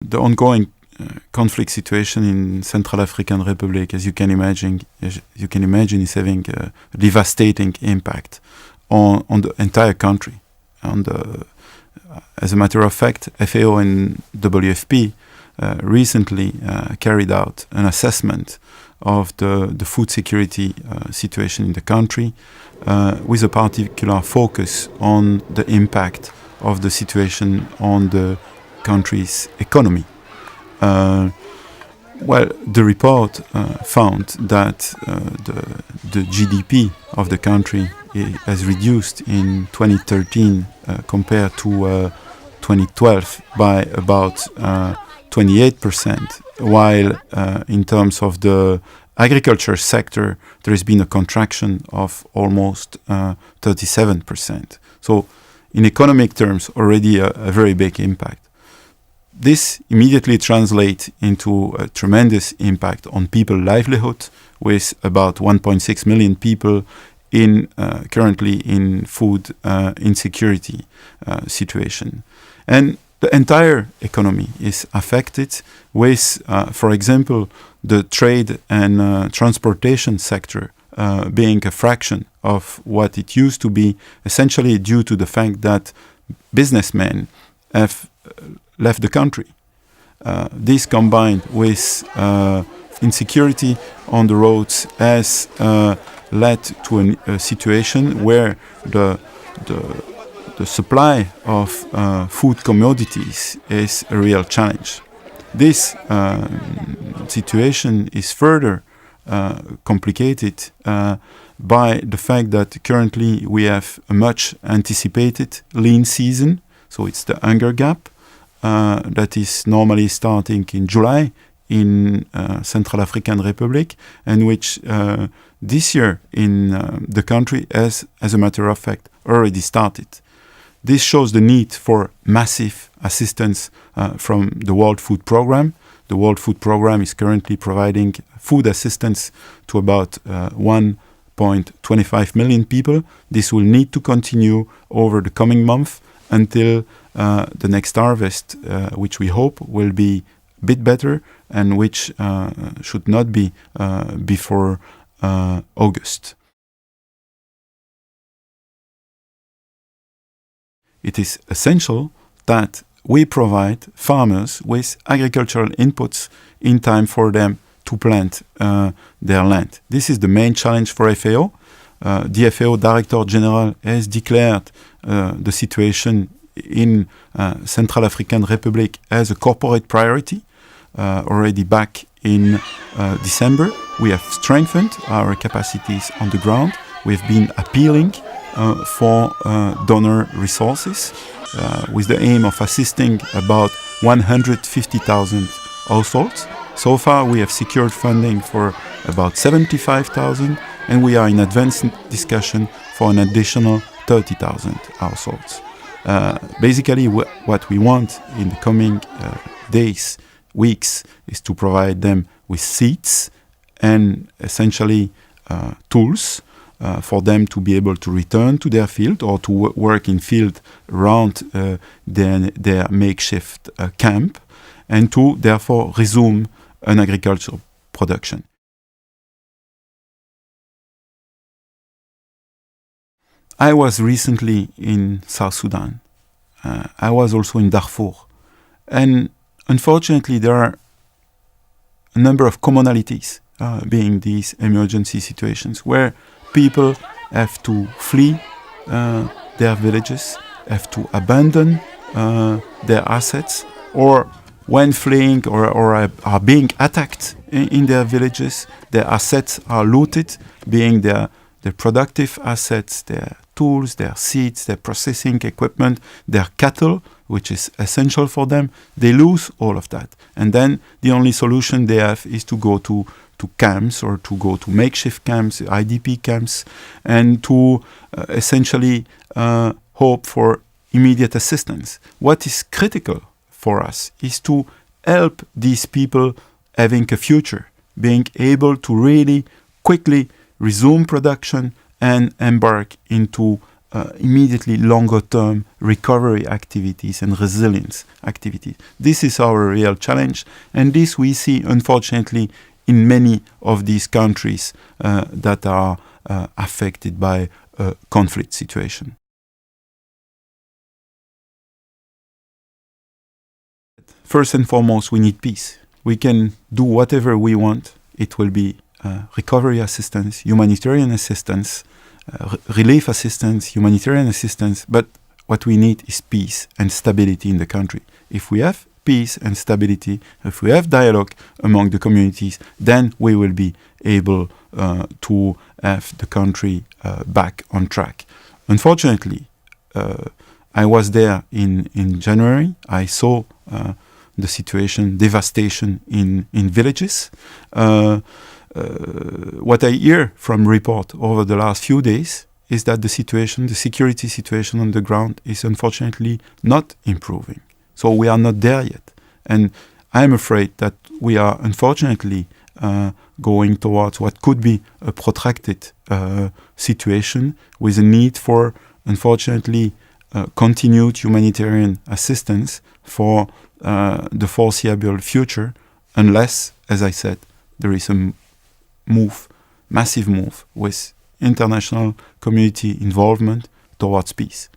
The ongoing conflict situation in Central African Republic, as you can imagine, is having a devastating impact on the entire country. As a matter of fact, FAO and WFP recently carried out an assessment of the food security situation in the country, with a particular focus on the impact of the situation on the country's economy. The report found that the GDP of the country has reduced in 2013 compared to 2012 by about 28%, while in terms of the agriculture sector, there has been a contraction of almost 37%. So in economic terms, already a very big impact. This immediately translates into a tremendous impact on people's livelihood, with about 1.6 million people currently in food insecurity situation. And the entire economy is affected with, for example, the trade and transportation sector being a fraction of what it used to be, essentially due to the fact that businessmen have left the country. This combined with insecurity on the roads has led to a situation where the supply of food commodities is a real challenge. This situation is further complicated by the fact that currently we have a much anticipated lean season. So it's the hunger gap that is normally starting in July in Central African Republic, and which this year in the country has, as a matter of fact, already started. This shows the need for massive assistance from the World Food Programme. The World Food Programme is currently providing food assistance to about 1.25 million people. This will need to continue over the coming month until the next harvest, which we hope will be a bit better and which should not be before August. It is essential that we provide farmers with agricultural inputs in time for them to plant their land. This is the main challenge for FAO. The FAO Director General has declared the situation in Central African Republic as a corporate priority already back in December. We have strengthened our capacities on the ground. We've been appealing for donor resources with the aim of assisting about 150,000 households. So far, we have secured funding for about 75,000, and we are in advanced discussion for an additional 30,000 households. Basically, what we want in the coming days, weeks, is to provide them with seeds and essentially tools for them to be able to return to their field or to work in field around their makeshift camp, and to therefore resume an agricultural production. I was recently in South Sudan. I was also in Darfur. And unfortunately, there are a number of commonalities being these emergency situations where people have to flee their villages, have to abandon their assets, or when fleeing or are being attacked in their villages, their assets are looted, being their productive assets, their tools, their seeds, their processing equipment, their cattle, which is essential for them. They lose all of that. And then the only solution they have is to go to camps or to go to makeshift camps, IDP camps, and to essentially hope for immediate assistance. What is critical for us is to help these people having a future, being able to really quickly resume production and embark into immediately longer-term recovery activities and resilience activities. This is our real challenge, and this we see, unfortunately, in many of these countries that are affected by a conflict situation. First and foremost, we need peace. We can do whatever we want. It will be recovery assistance, humanitarian assistance, relief assistance, humanitarian assistance, but what we need is peace and stability in the country. If we have peace and stability, if we have dialogue among the communities, then we will be able to have the country back on track. Unfortunately, I was there in January. I saw the situation, devastation in villages. What I hear from report over the last few days is that the security situation on the ground is unfortunately not improving. So we are not there yet. And I'm afraid that we are unfortunately going towards what could be a protracted situation with a need for, unfortunately, continued humanitarian assistance for the foreseeable future, unless, as I said, there is a massive move with international community involvement towards peace.